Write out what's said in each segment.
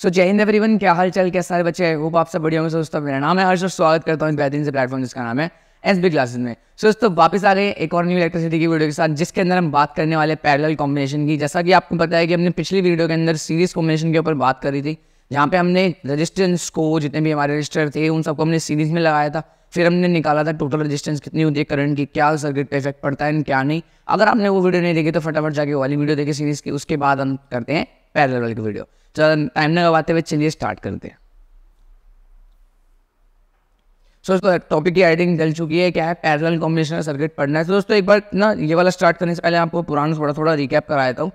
सो जय हिंद एवरीवन, क्या हाल चाल, क्या सारे बच्चे, होप आप सब बढ़िया होंगे। दोस्तों मेरा नाम है हर्ष और स्वागत करता हूँ बेहतरीन से प्लेटफॉर्म जिसका नाम है एसबी क्लासेस में। सो दोस्तों वापस आ गए एक और न्यू इलेक्ट्रिसिटी की वीडियो के साथ, जिसके अंदर हम बात करने वाले पैरेलल कॉम्बिनेशन की। जैसा कि आपको पता है कि हमने पिछली वीडियो के अंदर सीरीज कॉम्बिनेशन के ऊपर बात करी थी, जहाँ पे हमने रेजिस्टेंस को, जितने भी हमारे रजिस्टर थे उन सबको हमने सीरीज में लगाया था। फिर हमने निकाला था टोटल रेजिस्टेंस कितनी होती है करंट की, क्या सर्किट पे इफेक्ट पड़ता है क्या नहीं। अगर आपने वो वीडियो नहीं देखी तो फटाफट जाके वाली वीडियो देखिए सीरीज की। उसके बाद हम करते हैं पैरेलल वाली वीडियो। चलो टाइम न गवाते हुए चलिए स्टार्ट करते हैं। दोस्तों टॉपिक की राइटिंग चल चुकी है, क्या है पैरेलल कॉम्बिनेशन सर्किट पढ़ना है। तो दोस्तों एक बार ना ये वाला स्टार्ट करने से पहले आपको पुराना थोड़ा रिकैप कराया था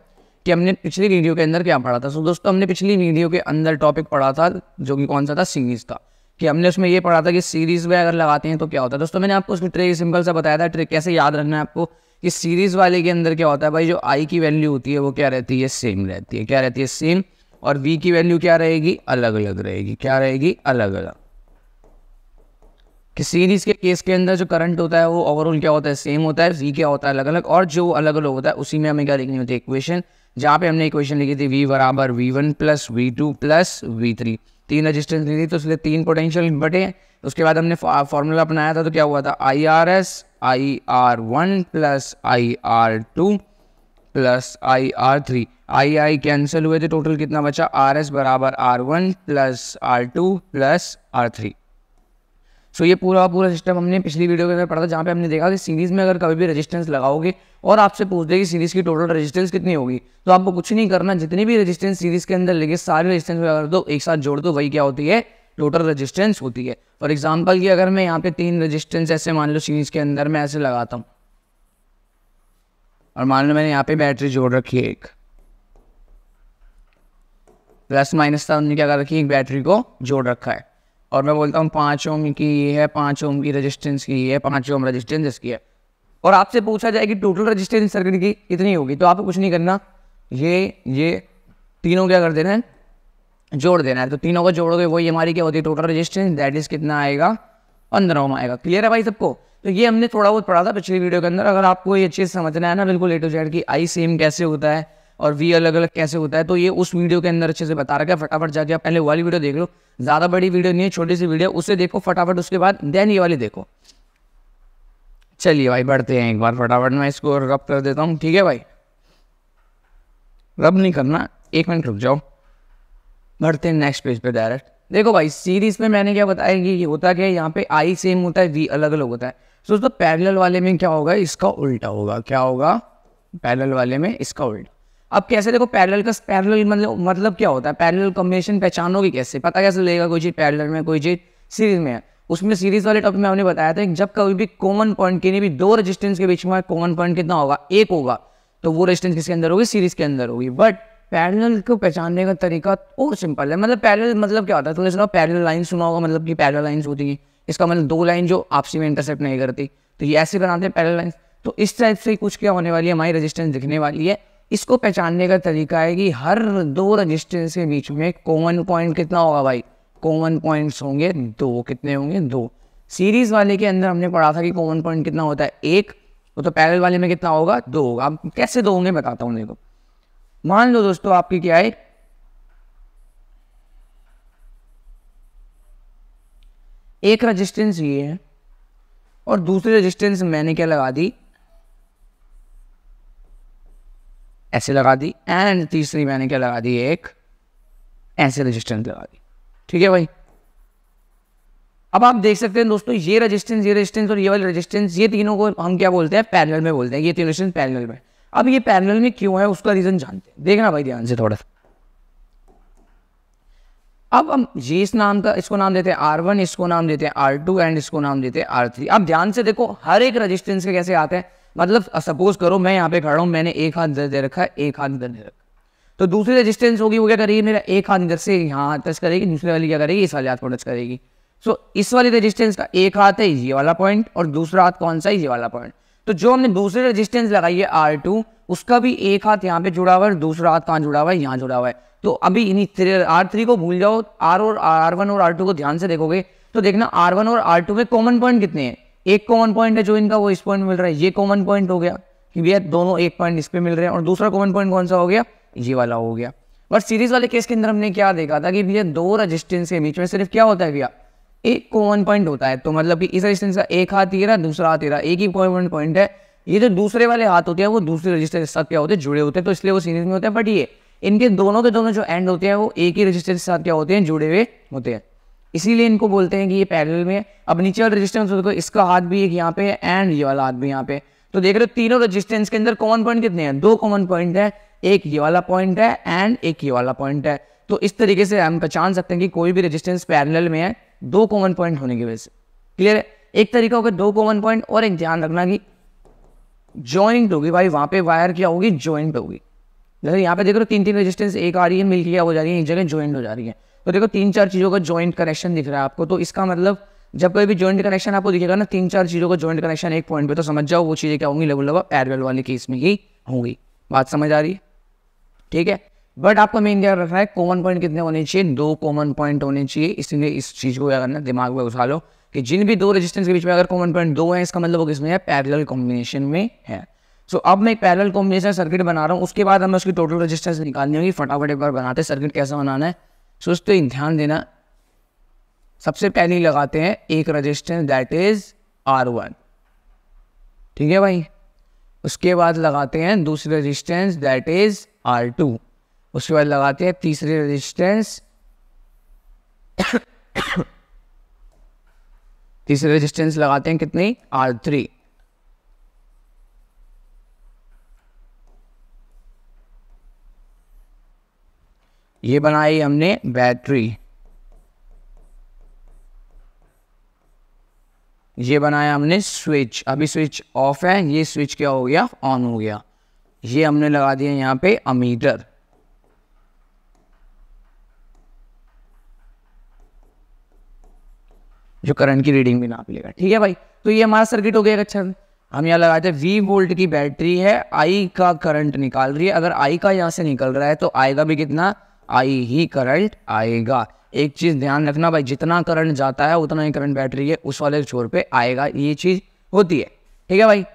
कि हमने पिछली वीडियो के अंदर क्या पढ़ा था। सो दोस्तों हमने पिछली वीडियो के अंदर टॉपिक पढ़ा था जो कि कौन सा था, सीरीज का। कि हमने उसमें ये पढ़ा था कि सीरीज में अगर लगाते हैं तो क्या होता है। दोस्तों मैंने आपको उसमें ट्रिक सिंपल सा बताया था। ट्रिक कैसे याद रखना है आपको कि सीरीज वाले के अंदर क्या होता है भाई, जो आई की वैल्यू होती है वो क्या रहती है, सेम रहती है। क्या रहती है, सेम। और वी की वैल्यू क्या रहेगी, अलग अलग रहेगी। क्या रहेगी, अलग अलग। कि सीरीज के केस के अंदर जो करंट होता है वो ओवरऑल क्या होता है, सेम होता है। वी क्या होता है, अलग अलग। और जो अलग अलग होता है उसी में हमें क्या लिखनी होती है, इक्वेशन। जहाँ पे हमने इक्वेशन लिखी थी V बराबर V1 plus V2 plus V3। तीन रजिस्टेंस ली थी तो इसलिए तीन पोटेंशियल बटे। उसके बाद हमने फॉर्मूला अपनाया था तो क्या हुआ था, IRS IR1 plus IR2 plus IR3। I cancel हुए थे, टोटल कितना बचा, RS बराबर R1 plus R2 plus R3। सो ये पूरा सिस्टम हमने पिछली वीडियो के अंदर पढ़ा था, जहाँ पे हमने देखा कि सीरीज में अगर कभी भी रेजिस्टेंस लगाओगे और आपसे पूछ दे कि सीरीज की टोटल रेजिस्टेंस कितनी होगी, तो आपको कुछ नहीं करना। जितनी भी रेजिस्टेंस सीरीज के अंदर लगे सारे रेजिस्टेंस कर दो, एक साथ जोड़ दो, वही क्या होती है, टोटल रेजिस्टेंस होती है। फॉर एग्जाम्पल की अगर मैं यहाँ पे तीन रेजिस्टेंस ऐसे मान लो सीरीज के अंदर मैं ऐसे लगाता हूँ, और मान लो मैंने यहाँ पे बैटरी जोड़ रखी है एक, प्लस माइनस था हमने क्या कर रखी है, एक बैटरी को जोड़ रखा है। और मैं बोलता हूँ 5 ओम की ये है, 5 ओम की रेजिस्टेंस की ये है, 5 ओम रेजिस्टेंस इसकी है। और आपसे पूछा जाए कि टोटल रेजिस्टेंस सर्किट की कितनी होगी, तो आपको कुछ नहीं करना, ये तीनों क्या कर देना है, जोड़ देना है। तो तीनों को जोड़ोगे वही हमारी क्या होती है, टोटल रेजिस्टेंस। दैट इज कितना आएगा, 15 ओम आएगा। क्लियर है भाई सबको। तो ये हमने थोड़ा बहुत पढ़ा था पिछली वीडियो के अंदर। अगर आपको ये चीज़ समझना है ना बिल्कुल A to Z की आई सेम कैसे होता है और वी अलग अलग कैसे होता है, तो ये उस वीडियो के अंदर अच्छे से बता रखा है। फटाफट जाके आप पहले वाली वीडियो देख लो, ज़्यादा बड़ी वीडियो नहीं है, छोटी सी वीडियो, उसे देखो फटाफट। उसके बाद देन ये वाली देखो। चलिए भाई बढ़ते हैं एक बार फटाफट, मैं इसको रब कर देता हूँ। ठीक है भाई, रब नहीं करना, एक मिनट रुक जाओ, बढ़ते हैं नेक्स्ट पेज पे डायरेक्ट। देखो भाई सीरीज में मैंने क्या बताया कि ये होता क्या है, यहाँ पे आई सेम होता है, वी अलग अलग होता है। तो दोस्तों पैरेलल वाले में क्या होगा, इसका उल्टा होगा। क्या होगा, पैरेलल वाले में इसका उल्टा। अब कैसे, देखो पैरेलल मतलब क्या होता है, पैरेलल कॉम्बिनेशन पहचानोगे कैसे, पता कैसे लगेगा कोई चीज़ पैरेलल में कोई चीज़ सीरीज में है। उसमें सीरीज वाले टॉपिक में हमने बताया था कि जब कभी भी कॉमन पॉइंट के भी दो रेजिस्टेंस के बीच में कॉमन पॉइंट कितना होगा, एक होगा, तो वो रेजिस्टेंस किसके अंदर होगी, सीरीज के अंदर होगी। बट पैरेलल को पहचानने का तरीका और सिंपल है। मतलब पैरेलल मतलब क्या होता है, तो सुना पैरेलल लाइन सुना होगा, मतलब कि पैरेलल लाइंस होती है। इसका मतलब दो लाइन जो आपसी में इंटरसेक्ट नहीं करती, तो ये ऐसे बनाते हैं पैरेलल लाइंस। तो इस टाइप से कुछ क्या होने वाली है, हमारी रेजिस्टेंस दिखने वाली है। इसको पहचानने का तरीका है कि हर दो रेजिस्टेंस के बीच में कॉमन पॉइंट कितना होगा भाई, कॉमन पॉइंट्स होंगे दो। कितने होंगे, दो। सीरीज वाले के अंदर हमने पढ़ा था कि कॉमन पॉइंट कितना होता है, एक। तो पैरेलल वाले में कितना होगा, दो होगा। अब कैसे दो होंगे बताता हूँ। देखो मान लो दोस्तों आपकी क्या है, एक रेजिस्टेंस ये है और दूसरी रेजिस्टेंस मैंने क्या लगा दी, ऐसे लगा दी। एंड तीसरी मैंने क्या लगा दी, एक ऐसे रेजिस्टेंस लगा दी। ठीक है भाई। अब आप देख सकते हैं दोस्तों ये रेजिस्टेंस और ये वाली रेजिस्टेंस, ये तीनों को हम क्या बोलते हैं, पैरेलल में बोलते हैं। ये तीनों रेजिस्टेंस पैरेलल में। अब ये पैरेलल में क्यों है उसका रीजन जानते हैं, देखना भाई ध्यान से थोड़ा सा। अब हम ये इस नाम का, इसको नाम देते हैं R1, इसको नाम देते हैं R2 एंड इसको नाम देते हैं R3। अब ध्यान से देखो हर एक रेजिस्टेंस के कैसे आते हैं। मतलब सपोज करो मैं यहाँ पे खड़ा हूँ, मैंने एक हाथ इधर दे रखा है, एक हाथ इधर दे रखा है, तो दूसरी रेजिस्टेंस होगी वो क्या करेगी, मेरा एक हाथ इधर से यहाँ टच करेगी, दूसरी वाली क्या करेगी, इस वाले हाथ को टच करेगी। सो इस वाली रेजिस्टेंस का एक हाथ है ये वाला पॉइंट और दूसरा हाथ कौन सा है, ये वाला पॉइंट। तो जो हमने दूसरी रेजिस्टेंस लगाई है R2, उसका भी एक हाथ यहाँ पे जुड़ा हुआ है, दूसरा हाथ कहाँ जुड़ा हुआ है, यहाँ जुड़ा हुआ है। तो अभी इन्हीं R3 को भूल जाओ, R1 और R2 को ध्यान से देखोगे तो देखना R1 और R2 में कॉमन पॉइंट कितने हैं। एक कॉमन पॉइंट है जो इनका, वो इस पॉइंट मिल रहा है, ये कॉमन पॉइंट हो गया कि भैया दोनों एक पॉइंट इस पे मिल रहे हैं। और दूसरा कॉमन पॉइंट कौन सा हो गया, ये वाला हो गया। बट सीरीज वाले केस के अंदर हमने क्या देखा था कि भैया दो रेजिस्टेंस के बीच में सिर्फ क्या होता है भैया, एक कॉमन पॉइंट होता है। तो मतलब कि इस रेजिस्टेंस का एक हाथ ये रहा, दूसरा हाथ ये रहा, एक ही कॉमन पॉइंट है। ये जो दूसरे वाले हाथ होते हैं वो दूसरे रेजिस्टेंस के साथ क्या होते हैं, जुड़े होते हैं, तो इसलिए वो सीरीज में होते हैं। बट ये इनके दोनों के दोनों जो एंड होते हैं वो एक ही रेजिस्टेंस के साथ क्या होते हैं, जुड़े हुए होते हैं, इसीलिए इनको बोलते हैं कि ये पैरेलल में। अब नीचे वाला रेजिस्टेंस देखो, इसका हाथ भी एक यहाँ पे है एंड ये वाला हाथ भी यहाँ पे। तो देख रहे हो तीनों रेजिस्टेंस के अंदर कॉमन पॉइंट कितने हैं, दो कॉमन पॉइंट है, एक ये वाला पॉइंट है एंड एक ये वाला पॉइंट है। तो इस तरीके से हम पहचान सकते हैं कि कोई भी रेजिस्टेंस पैरेलल में है दो कॉमन पॉइंट होने की वजह से। क्लियर है? एक तरीका होगा दो कॉमन पॉइंट, और एक ध्यान रखना कि जॉइंट होगी भाई, वहां पे वायर क्या होगी, जॉइंट होगी। जैसे यहाँ पे देखो तीन तीन रेजिस्टेंस एक आ रही है, मिलकर क्या हो जा रही है, एक जगह जॉइंट हो जा रही है। तो देखो तीन चार चीजों का जॉइंट कनेक्शन दिख रहा है आपको। तो इसका मतलब जब कोई भी जॉइंट कनेक्शन आपको दिखेगा ना, तीन चार चीजों का जॉइंट कनेक्शन एक पॉइंट पे, तो समझ जाओ वो चीजें क्या होंगी, लगभग पैरेलल वाले केस में ही होंगी। बात समझ आ रही है? ठीक है। बट आपको मेन ध्यान रखना है कॉमन पॉइंट कितने होने चाहिए, दो कॉमन पॉइंट होने चाहिए। इसलिए इस चीज को क्या करना, दिमाग में उठा लो कि जिन भी दो रेजिस्टेंस के बीच में अगर कॉमन पॉइंट दो है, इसका मतलब वो किसमें है, पैरेलल कॉम्बिनेशन में है। सो अब मैं एक पैरेलल कॉम्बिनेशन सर्किट बना रहा हूँ, उसके बाद हमें उसकी टोटल रेजिस्टेंस निकालनी होगी। फटाफट एक बार बनाते हैं सर्किट कैसा बनाना है। सो उस पर ध्यान देना। सबसे पहले लगाते हैं एक रेजिस्टेंस दैट इज R1, ठीक है भाई। उसके बाद लगाते हैं दूसरे रेजिस्टेंस दैट इज R2। उसके बाद लगाते हैं तीसरे रेजिस्टेंस तीसरे रेजिस्टेंस लगाते हैं कितनी, R3। ये बनाई हमने बैटरी, ये बनाया हमने स्विच। अभी स्विच ऑफ है, ये स्विच क्या हो गया, ऑन हो गया। ये हमने लगा दिया यहाँ पे अमीटर। जो करंट की रीडिंग भी नाप लेगा, ठीक है भाई। तो ये हमारा सर्किट हो गया। अच्छा हम यहाँ लगाते हैं V वोल्ट की बैटरी है, I का करंट निकाल रही है। अगर I का यहाँ से निकल रहा है तो आएगा भी कितना, I ही करंट आएगा। एक चीज ध्यान रखना भाई, जितना करंट जाता है उतना ही करंट बैटरी के उस वाले छोर पे आएगा, ये चीज होती है, ठीक है भाई।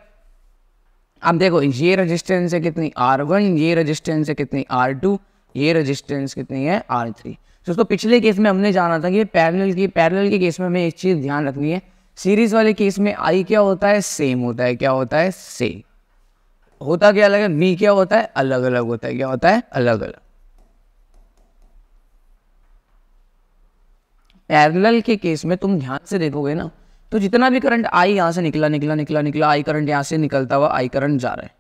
अब देखो ये रेजिस्टेंस है कितनी, R1, ये रेजिस्टेंस है कितनी, R2, ये रेजिस्टेंस कितनी है, R3। दोस्तों पिछले केस में हमने जाना था कि पैरेलल के केस में हमें एक चीज ध्यान रखनी है। सीरीज वाले केस में I क्या होता है, सेम होता है। क्या होता है, सेम होता क्या अलग है, V क्या होता है, अलग अलग होता है। क्या होता है, अलग अलग। पैरेलल के केस में तुम ध्यान से देखोगे ना, तो जितना भी करंट I यहाँ से निकला I करंट यहाँ से निकलता हुआ I करंट जा रहा है,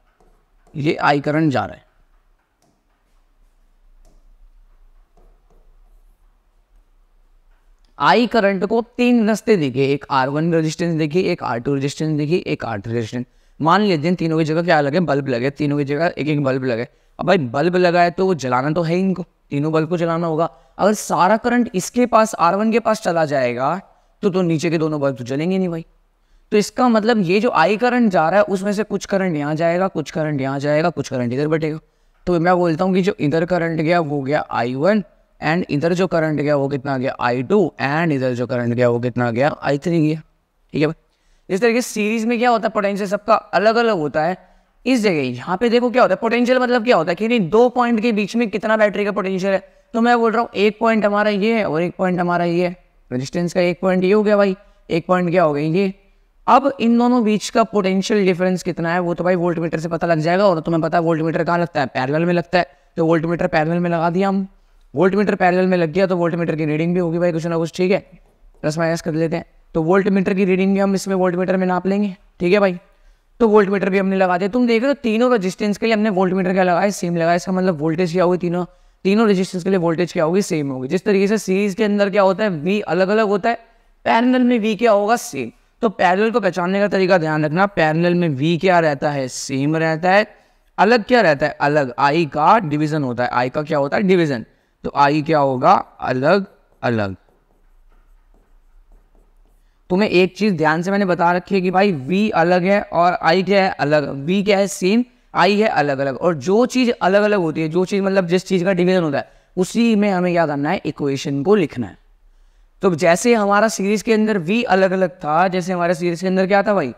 ये I करंट जा रहा है। I करंट को तीन रास्ते दिखे, एक R1 रेजिस्टेंस देखी, एक R2 रेजिस्टेंस देखी, एक R3 रेजिस्टेंस। मान लेते हैं तीनों की जगह क्या लगे, बल्ब लगे, तीनों की जगह एक एक बल्ब लगे। अब भाई बल्ब लगा है तो वो जलाना तो है ही, इनको तीनों बल्ब को जलाना होगा। अगर सारा करंट इसके पास R1 के पास चला जाएगा तो नीचे के दोनों बल्ब तो जलेंगे नहीं भाई। तो इसका मतलब ये जो I करंट जा रहा है उसमें से कुछ करंट यहाँ जाएगा, कुछ करंट यहाँ जाएगा, कुछ करंट इधर बटेगा। तो मैं बोलता हूँ कि जो इधर करंट गया वो गया I1, एंड इधर जो करंट गया वो कितना गया, I2, एंड इधर जो करंट गया वो कितना गया, I3 गया, ठीक है भाई। इस तरीके से सीरीज में क्या होता है, पोटेंशियल सबका अलग अलग होता है। इस जगह यहाँ पे देखो क्या होता है, पोटेंशियल मतलब क्या होता है कि नहीं, दो पॉइंट के बीच में कितना बैटरी का पोटेंशियल है। तो मैं बोल रहा हूँ एक पॉइंट हमारा ये है और एक पॉइंट हमारा ये है। रेजिस्टेंस का एक पॉइंट ये हो गया भाई, एक पॉइंट क्या हो गया ये। अब इन दोनों बीच का पोटेंशियल डिफरेंस कितना है वो तो भाई वोल्टमीटर से पता लग जाएगा। और तुम्हें पता है वोल्टमीटर कहाँ लगता है, पैरेलल में लगता है। तो वोल्टमीटर पैरेलल में लगा दिया हम, वोल्टमीटर पैरेलल में लग गया तो वोल्टमीटर की रीडिंग भी होगी भाई कुछ ना कुछ, ठीक है। प्लस माइनस कर लेते हैं तो वोल्टमीटर की रीडिंग भी हम इसमें वोल्टमीटर में नाप लेंगे, ठीक है भाई। तो वोल्टमीटर भी हमने लगा दिया। तुम देख रहे हो तीनों रेजिस्टेंस के लिए हमने वोल्टमीटर क्या लगाया, सेम लगाया। इसका मतलब वोल्टेज क्या होगी, तीनों रेजिस्टेंस के लिए वोल्टेज क्या होगी, सेम होगी। जिस तरीके से सीरीज के अंदर क्या होता है, V अलग अलग होता है, पैरेलल में V क्या होगा, सेम। तो पैरेलल को पहचानने का तरीका ध्यान रखना, पैरेलल में V क्या रहता है, सेम रहता है। अलग क्या रहता है, अलग। I का डिवीजन होता है, I का क्या होता है, डिवीजन। तो I क्या होगा, अलग अलग। तुम्हें एक चीज ध्यान से मैंने बता रखी है कि भाई V अलग है और I क्या है, अलग। V क्या है, सेम, I है अलग अलग। और जो चीज अलग अलग होती है, जो चीज मतलब जिस चीज का डिवीजन होता है, उसी में हमें क्या करना है, इक्वेशन को लिखना है। तो जैसे हमारा सीरीज के अंदर V अलग अलग था, जैसे हमारे सीरीज के अंदर क्या था भाई,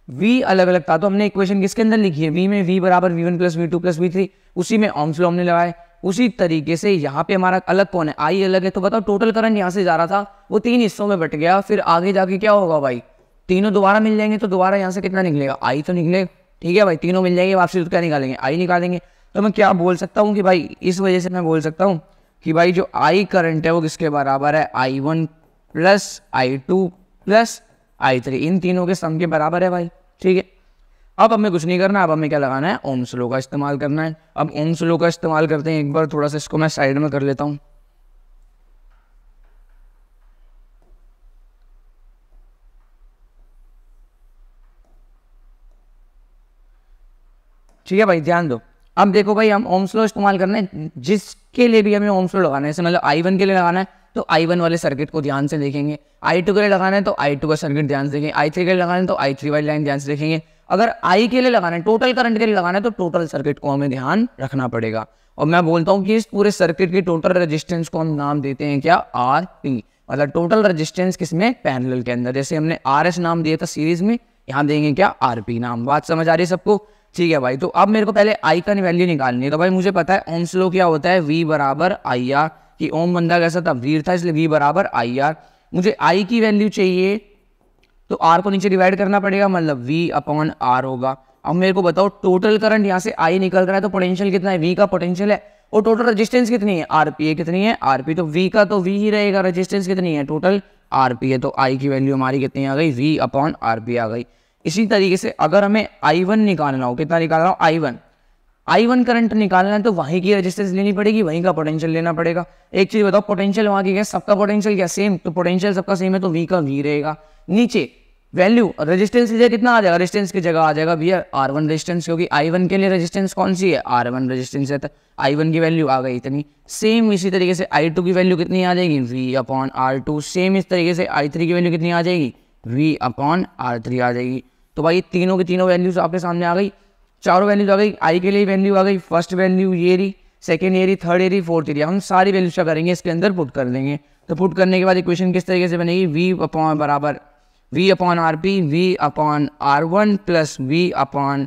V अलग अलग था, तो हमने इक्वेशन किसके अंदर लिखी है, V में V बराबर V1 plus V2 plus V3, उसी में ओम्स लॉ हमने लगाए। उसी तरीके से यहाँ पे हमारा अलग कौन है, आई अलग है। तो बताओ टोटल करंट यहाँ से जा रहा था वो 3 हिस्सों में बट गया, फिर आगे जाके क्या होगा भाई, तीनों दोबारा मिल जाएंगे। तो दोबारा यहाँ से कितना निकलेगा, आई तो निकलेगा। ठीक है भाई, तीनों मिल जाएंगे, वापसी तो क्या निकालेंगे, आई निकालेंगे। तो मैं क्या बोल सकता हूँ कि भाई इस वजह से मैं बोल सकता हूँ कि भाई जो आई करंट है वो किसके बराबर है, I1 plus I2 plus I3, इन तीनों के सम के बराबर है भाई। ठीक है, अब हमें कुछ नहीं करना, अब हमें क्या लगाना है, ओम्स लॉ का इस्तेमाल करना है। अब ओम्स लॉ का इस्तेमाल करते हैं, एक बार थोड़ा सा इसको मैं साइड में कर लेता हूँ। ठीक है भाई, ध्यान दो। अब देखो भाई, हम ओम्स लॉ इस्तेमाल करना है, जिसके लिए भी हमें ओम्स लॉ लगाना है, जैसे मतलब I1 के लिए लगाना है तो I1 वाले सर्किट को ध्यान से देखेंगे, I2 के लिए लगाना है तो I2 का सर्किट ध्यान से देखेंगे, I3 के लिए लगाना है तो I3 वाली लाइन ध्यान से देखेंगे। अगर I के लिए लगाना है, टोटल करंट के लिए लगाना है, तो टोटल सर्किट को हमें ध्यान रखना पड़ेगा। और मैं बोलता हूँ कि इस पूरे सर्किट की टोटल रेजिस्टेंस को हम नाम देते हैं क्या, RP, मतलब टोटल रेजिस्टेंस किसमें, पैरेलल के अंदर। जैसे हमने RS नाम दिया था सीरीज में, यहाँ देंगे क्या, RP नाम। बात समझ आ रही है सबको? ठीक है भाई, तो अब मेरे को पहले I का वैल्यू निकालनी है। तो भाई मुझे पता है ओम्स लॉ क्या होता है, V बराबर IR, कि ओम बंदा कैसा था, वीर था, इसलिए V बराबर IR। मुझे I की वैल्यू चाहिए तो R को नीचे डिवाइड करना पड़ेगा, मतलब V अपॉन R होगा। अब मेरे को बताओ टोटल करंट यहाँ से I निकल रहा है तो पोटेंशियल कितना है, V का पोटेंशियल है, और टोटल रेजिस्टेंस कितनी है, RP कितनी है, RP, तो V का तो V ही रहेगा, रेजिस्टेंस कितनी है, टोटल RP है, तो I की वैल्यू हमारी कितनी आ गई, V अपॉन RP आ गई। इसी तरीके से अगर हमें I1 निकालना हो, कितना निकालना हो, I1 करंट निकालना है तो वहीं की रेजिस्टेंस लेनी पड़ेगी, वहीं का पोटेंशियल लेना पड़ेगा। एक चीज बताओ, पोटेंशियल वहां की क्या, सबका पोटेंशियल क्या सेम, तो पोटेंशियल सबका सेम है तो V का V रहेगा। नीचे वैल्यू रेजिस्टेंस की जगह कितना आ जाएगा, रेजिस्टेंस की जगह आ जाएगा भैया R1 रेजिस्टेंस, क्योंकि I1 के लिए रेजिस्टेंस कौन सी है, R1 रेजिस्टेंस है, तो I1 की वैल्यू आ गई इतनी। सेम इसी तरीके से I2 की वैल्यू कितनी आ जाएगी, V अपॉन R2। सेम इस तरीके से I3 की वैल्यू कितनी आ जाएगी, V अपॉन R3 आ जाएगी। तो भाई तीनों की तीनों वैल्यूज आपके सामने आ गई, चारों वैल्यूज आ गई। I के लिए वैल्यू आ गई, फर्स्ट वैल्यू ये रही, सेकेंड ये रही, थर्ड ये रही, फोर्थ ये रही। हम सारी वैल्यूज क्या करेंगे, इसके अंदर पुट कर देंगे। तो पुट करने के बाद इक्वेशन किस तरीके से बनेगी, V अपॉन बराबर V upon RP, V upon R1 plus V upon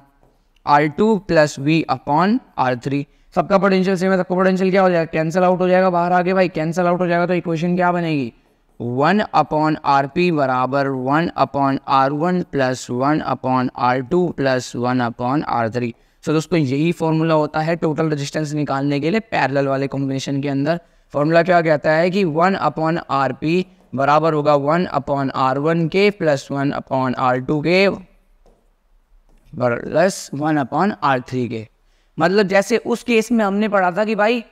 R2 plus V upon R3। सबका पोटेंशियल सेम है, सबका पोटेंशियल क्या हो जाएगा, कैंसिल आउट हो जाएगा, बाहर आके भाई कैंसिल आउट हो जाएगा। तो इक्वेशन क्या बनेगी, 1 अपॉन RP बराबर 1 upon R1 plus 1 upon R2 plus 1 upon R3। तो दोस्तों यही फॉर्मूला होता है टोटल रेजिस्टेंस निकालने के लिए पैरेलल वाले कॉम्बिनेशन के अंदर। फॉर्मूला क्या कहता है कि 1 अपॉन RP बराबर होगा 1 अपॉन R1 के प्लस 1 अपॉन R2 के प्लस 1 अपॉन R3 के। मतलब जैसे उस केस में हमने पढ़ा था कि भाई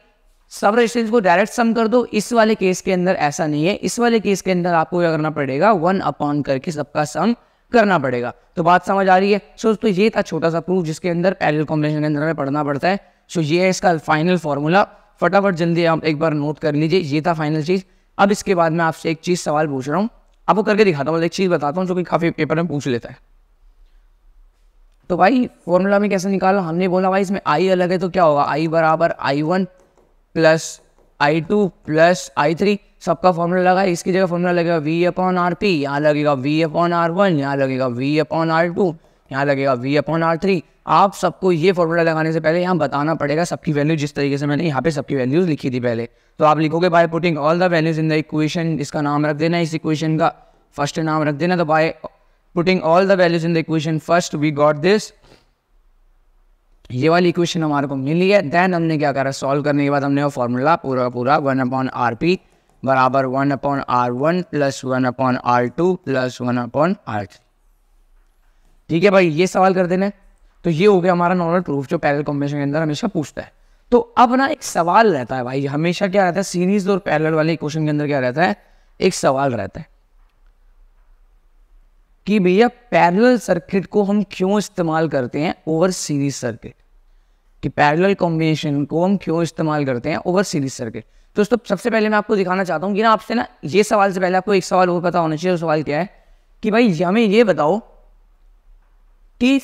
सब रेजिस्टेंस को डायरेक्ट सम कर दो, इस वाले केस के अंदर ऐसा नहीं है। इस वाले केस के अंदर आपको क्या करना पड़ेगा, 1 अपॉन करके सबका सम करना पड़ेगा। तो बात समझ आ रही है। सो तो ये था छोटा सा प्रूफ जिसके अंदर पैरेलल कॉम्बिनेशन के अंदर हमें पढ़ना पड़ता है। सो ये है इसका फाइनल फॉर्मूला, फटाफट जल्दी आप एक बार नोट कर लीजिए। ये था फाइनल चीज़। अब इसके बाद मैं आपसे एक चीज़ सवाल पूछ रहा हूँ, आपको करके दिखाता हूँ, एक चीज़ बताता हूँ जो कि काफ़ी पेपर में पूछ लेता है। तो भाई फॉर्मूला में कैसे निकाला, हमने बोला भाई इसमें I अलग है तो क्या होगा, I बराबर I1 plus I2 plus I3। सबका फॉर्मूला लगा, इसकी जगह फॉर्मूला लगेगा V अपॉन RP, यहाँ लगेगा V अपॉन R1, यहाँ लगेगा V अपॉन R2, यहाँ लगेगा V अपॉन R3। आप सबको ये फॉर्मूला लगाने से पहले यहाँ बताना पड़ेगा सबकी वैल्यू, जिस तरीके से मैंने यहाँ पे सबकी वैल्यूज लिखी थी पहले। तो आप लिखोगे bye putting all the values in the equation, इसका नाम रख देना, इस इक्वेशन का फर्स्ट नाम रख देना। तो by putting all the values in the equation first we got this, ये वाली इक्वेशन हमारे को मिली है। देन हमने क्या करा, सॉल्व करने के बाद हमने वो फॉर्मूला पूरा 1 अपॉन RP बराबर 1 upon R1 plus 1 upon R2 plus 1 upon R3। ठीक है भाई, ये सवाल कर देना। तो ये हो गया हमारा नॉर्मल प्रूफ जो पैरेलल कॉम्बिनेशन के अंदर हमेशा पूछता है। तो अब ना एक सवाल रहता है भाई, हमेशा क्या रहता है सीरीज और पैरेलल वाले इक्वेशन के अंदर क्या रहता है, एक सवाल रहता है कि भैया पैरेलल सर्किट को हम क्यों इस्तेमाल करते हैं ओवर सीरीज सर्किट, कि पैरेलल कॉम्बिनेशन को हम क्यों इस्तेमाल करते हैं ओवर सीरीज सर्किट। तो दोस्तों सबसे पहले मैं आपको दिखाना चाहता हूँ कि ना आपसे ना ये सवाल से पहले आपको एक सवाल और पता होना चाहिए। सवाल क्या है कि भाई हमें ये बताओ कि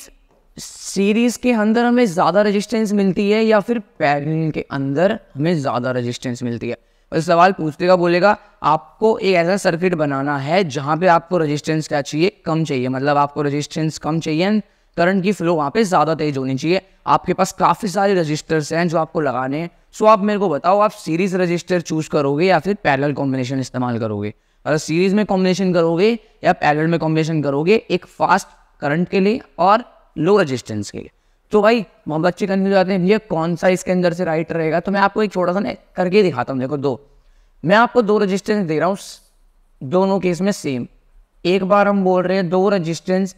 सीरीज के अंदर हमें ज़्यादा रेजिस्टेंस मिलती है या फिर पैरेलल के अंदर हमें ज़्यादा रेजिस्टेंस मिलती है। बस सवाल पूछतेगा बोलेगा आपको एक ऐसा सर्किट बनाना है जहाँ पे आपको रेजिस्टेंस क्या चाहिए, कम चाहिए, मतलब आपको रेजिस्टेंस कम चाहिए, करंट की फ्लो वहाँ पे ज़्यादा तेज होनी चाहिए। आपके पास काफ़ी सारे रजिस्टर्स हैं जो आपको लगाने हैं। सो आप मेरे को बताओ, आप सीरीज रजिस्टर चूज करोगे या फिर पैरेलल कॉम्बिनेशन इस्तेमाल करोगे? अगर सीरीज में कॉम्बिनेशन करोगे या पैरेलल में कॉम्बिनेशन करोगे एक फास्ट करंट के लिए और लो रजिस्टेंस के लिए। तो भाई बहुत बच्चे कंफ्यूज जाते हैं, ये कौन सा इसके अंदर से राइट रहेगा। तो मैं आपको एक छोटा सा करके दिखाता हूँ। देखो मैं आपको 2 रजिस्टेंस दे रहा हूँ, दोनों केस में सेम। एक बार हम बोल रहे हैं 2 रजिस्टेंस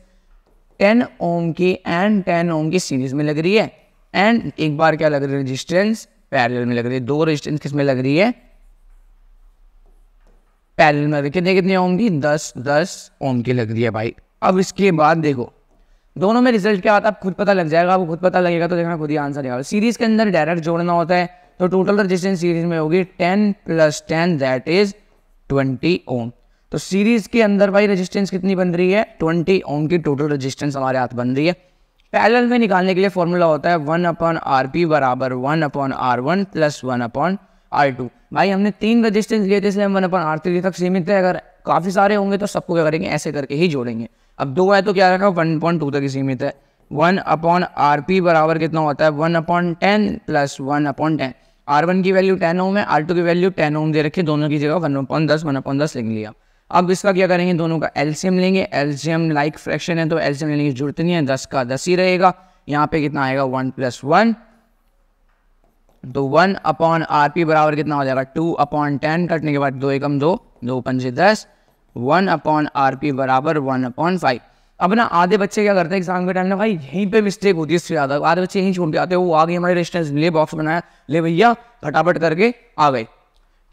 10 ओम की एंड 10 ओम की सीरीज में लग रही है, एंड एक बार क्या लग रही है रजिस्टेंस पैरेलल में लग रही है। 2 रजिस्टेंस किस में लग रही है? पैरेलल में। कितने ओम की? 10 ओम की लग रही है भाई। अब इसके बाद देखो दोनों में रिजल्ट क्या आता है, खुद पता लग जाएगा। आपको खुद पता लगेगा तो देखना खुद ही आंसर आएगा। सीरीज के अंदर डायरेक्ट जोड़ना होता है, तो टोटल रजिस्टेंस सीरीज में होगी 10 + 10 दैट इज 20 ओम। तो सीरीज के अंदर भाई रेजिस्टेंस कितनी बन रही है? 20 ओम की टोटल रेजिस्टेंस हमारे हाथ बन रही है। पैरेलल में निकालने के लिए फॉर्मूला होता है 1/RP बराबर 1/R1 + 1/R2। भाई हमने 3 रेजिस्टेंस लिए थे इसलिए हम 1/R3 तक सीमित है। अगर काफ़ी सारे होंगे तो सबको क्या करेंगे, ऐसे करके ही जोड़ेंगे। अब 2 है तो क्या रखा, 1.2 तक ही सीमित है। 1/RP बराबर कितना होता है? 1/10 + 1/10। R1 की वैल्यू 10 ओम है, R2 की वैल्यू 10 ओम दे रखी, दोनों की जगह 1/10 लिख लिया। अब इसका क्या करेंगे, दोनों का एलसीएम लेंगे। एलसीएम लाइक फ्रैक्शन है तो एलसीएम लेने की जरूरत नहीं है, 10 का 10 ही रहेगा। यहाँ पे कितना आएगा 1 + 1, तो 1/RP बराबर कितना हो जाएगा 2/10, कटने के बाद 2 एकम 2, 2 पंजे 10, 1/RP बराबर 1/5। अब ना आधे बच्चे क्या करते हैं एग्जाम के टाइम में, भाई यहीं पे मिस्टेक होती है इससे ज़्यादा। आधे बच्चे यहीं छोड़ के आते हैं, वो आगे हमारे रेजिस्टेंस ले बॉक्स बनाया, ले भैया फटाफट करके आ गए,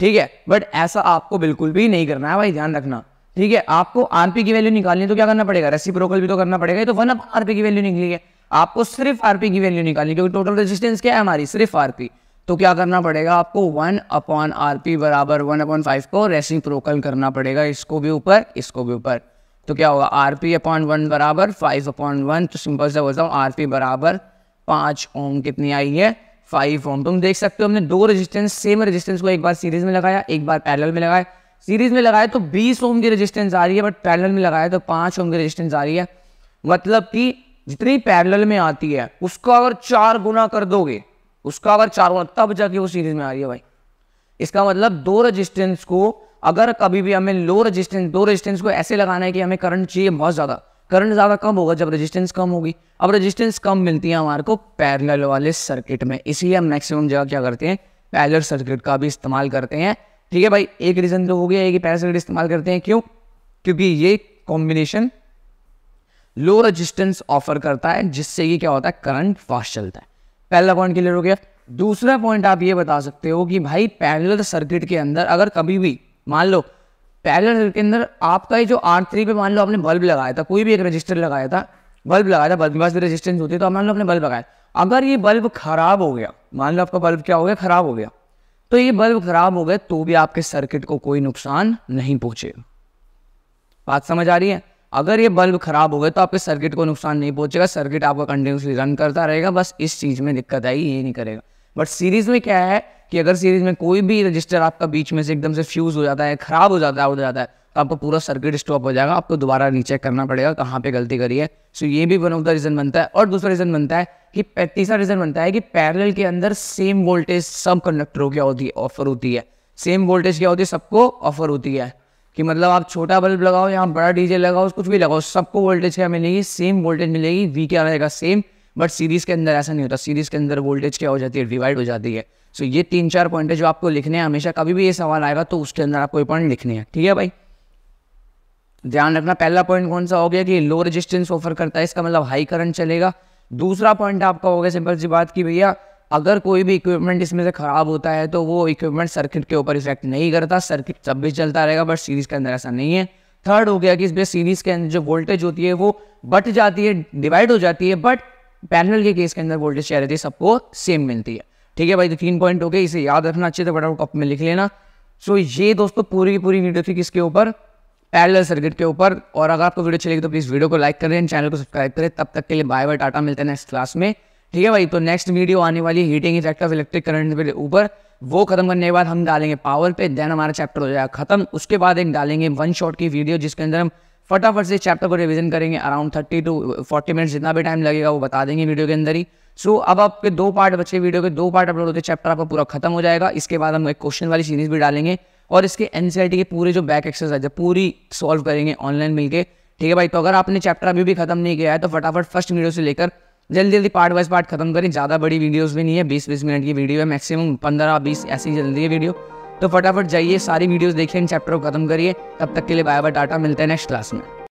ठीक है। बट ऐसा आपको बिल्कुल भी नहीं करना है भाई, ध्यान रखना, ठीक है। आपको आरपी की वैल्यू निकालनी है तो क्या करना पड़ेगा, रेसिप्रोकल भी तो करना पड़ेगा। तो 1/RP की वैल्यू निकली है, आपको सिर्फ आरपी की वैल्यू निकालनी, क्योंकि टोटल रेजिस्टेंस क्या है हमारी, सिर्फ आरपी। तो क्या करना पड़ेगा आपको 1/RP बराबर 1/5 को रेसिप्रोकल करना पड़ेगा, इसको भी ऊपर इसको भी ऊपर। तो क्या होगा RP/1 बराबर 5/1। तो सिंपल से बोलता हूँ RP बराबर 5 ओम कितनी आई है, 5 ओम। तुम देख सकते हो हमने 2 रेजिस्टेंस, सेम रेजिस्टेंस को एक बार सीरीज में लगाया, एक बार पैरेलल में लगाया। सीरीज में लगाया तो 20 ओम की रेजिस्टेंस आ रही है, बट पैरेलल में लगाया तो 5 ओम की रेजिस्टेंस आ रही है। मतलब कि जितनी पैरेलल में आती है उसका अगर 4 गुना कर दोगे, उसका अगर 4 गुना, तब जाके वो सीरीज में आ रही है भाई। इसका मतलब 2 रेजिस्टेंस को अगर कभी भी हमें लो रेजिस्टेंस, 2 रेजिस्टेंस को ऐसे लगाना है कि हमें करंट चाहिए बहुत ज़्यादा, करंट ज़्यादा कब होगा जब रेजिस्टेंस कम होगी। अब रेजिस्टेंस कम मिलती है हमारे को पैरेलल वाले सर्किट में, इसलिए हम मैक्सिमम जगह क्या करते हैं, पैरेलल सर्किट का भी इस्तेमाल करते हैं, ठीक है भाई। एक रीज़न तो हो गया है कि पैरेलल सर्किट इस्तेमाल करते हैं, क्यों, क्योंकि ये कॉम्बिनेशन लो रेजिस्टेंस ऑफर करता है, जिससे ये क्या होता है, करंट फास्ट चलता है। पहला पॉइंट क्लियर हो गया। दूसरा पॉइंट आप ये बता सकते हो कि भाई पैरेलल सर्किट के अंदर अगर कभी भी मान लो पैरेलल सर्किट के अंदर आपका ही जो R3 पे मान लो आपने बल्ब लगाया था, कोई भी एक रजिस्टर लगाया था, बल्ब लगाया था, बल्ब के पास भी रेजिस्टेंस होती है, तो मान लो आपने बल्ब लगाया, अगर ये बल्ब खराब हो गया, मान लो आपका बल्ब क्या हो गया, खराब हो गया, तो ये बल्ब खराब हो गया तो भी आपके सर्किट को कोई नुकसान नहीं पहुंचेगा। बात समझ आ रही है? अगर ये बल्ब खराब हो गया तो आपके सर्किट को नुकसान नहीं पहुंचेगा, सर्किट आपका कंटिन्यूसली रन करता रहेगा, बस इस चीज़ में दिक्कत आएगी, ये नहीं करेगा। बट सीरीज में क्या है कि अगर सीरीज में कोई भी रजिस्टर आपका बीच में से एकदम से फ्यूज हो जाता है, खराब हो जाता है, आउट हो जाता है, तो आपका पूरा सर्किट स्टॉप हो जाएगा, आपको दोबारा रीचेक करना पड़ेगा कहाँ पे गलती करी है। सो ये भी वन ऑफ द रीजन बनता है। और दूसरा रीजन बनता है कि तीसरा रीजन बनता है कि पैरेलल के अंदर सेम वोल्टेज सब कंडक्टरों क्या होती है, ऑफर होती है। सेम वोल्टेज क्या होती है, सबको ऑफर होती है, कि मतलब आप छोटा बल्ब लगाओ या बड़ा डीजे लगाओ, कुछ भी लगाओ, सबको वोल्टेज क्या मिलेगी, सेम वोल्टेज मिलेगी, वी क्या रहेगा, सेम। बट सीरीज के अंदर ऐसा नहीं होता, सीरीज के अंदर वोल्टेज क्या हो जाती है, डिवाइड हो जाती है। सो ये 3-4 पॉइंट है जो आपको लिखने हैं हमेशा, कभी भी ये सवाल आएगा तो उसके अंदर आपको ये पॉइंट लिखने हैं, ठीक है भाई। ध्यान रखना, पहला पॉइंट कौन सा हो गया कि लो रेजिस्टेंस ऑफर करता है, इसका मतलब हाई करंट चलेगा। दूसरा पॉइंट आपका हो गया सिंपल सी बात की भैया अगर कोई भी इक्विपमेंट इसमें से खराब होता है तो वो इक्विपमेंट सर्किट के ऊपर इफेक्ट नहीं करता, सर्किट तब भी चलता रहेगा, बट सीरीज के अंदर ऐसा नहीं है। थर्ड हो गया कि इसमें सीरीज के अंदर जो वोल्टेज होती है वो बट जाती है, डिवाइड हो जाती है, बट पैरेलल के केस के अंदर वोल्टेज क्या रहती है, सबको सेम मिलती है, ठीक है भाई। तो 3 पॉइंट हो गए, इसे याद रखना अच्छे से, फटाफट कॉपी में लिख लेना। सो ये दोस्तों पूरी की पूरी वीडियो थी किसके ऊपर, पैरेलल सर्किट के ऊपर। और अगर आपको वीडियो चलेगी तो प्लीज वीडियो को लाइक करें, चैनल को सब्सक्राइब करें। तब तक के लिए बाय बाय, टाटा, मिलते हैं नेक्स्ट क्लास में, ठीक है भाई। तो नेक्स्ट वीडियो आने वाली heating effect of electric current के ऊपर, वो खत्म करने के बाद हम डालेंगे पावर पे, देन हमारा चैप्टर हो जाएगा खत्म। उसके बाद एक डालेंगे 1 शॉट की वीडियो जिसके अंदर हम फटाफट से चैप्टर को रिवीजन करेंगे। अराउंड 30 to 40 मिनट्स जितना भी टाइम लगेगा वो बता देंगे वीडियो के अंदर ही। सो अब आपके 2 पार्ट बचे, वीडियो के 2 पार्ट अपलोड होते चैप्टर आपका पूरा खत्म हो जाएगा। इसके बाद हम एक क्वेश्चन वाली सीरीज भी डालेंगे और इसके एनसीईआरटी के पूरे जो बैक एक्सरसाइज है पूरी सॉल्व करेंगे ऑनलाइन मिलके। ठीक है भाई, तो अगर आपने चैप्टर अभी भी खत्म नहीं किया है तो फटाफट फर्स्ट वीडियो से लेकर जल्दी जल्दी पार्ट वाइज पार्ट खत्म करें। ज़्यादा बड़ी वीडियोस भी नहीं है, 20-20 मिनट की वीडियो है, मैक्सिमम 15-20 ऐसी जल्दी है वीडियो। तो फटाफट जाइए सारी वीडियोस देखिए, इन चैप्टर को खत्म करिए। तब तक के लिए बाय बाय, टाटा, मिलते हैं नेक्स्ट क्लास में।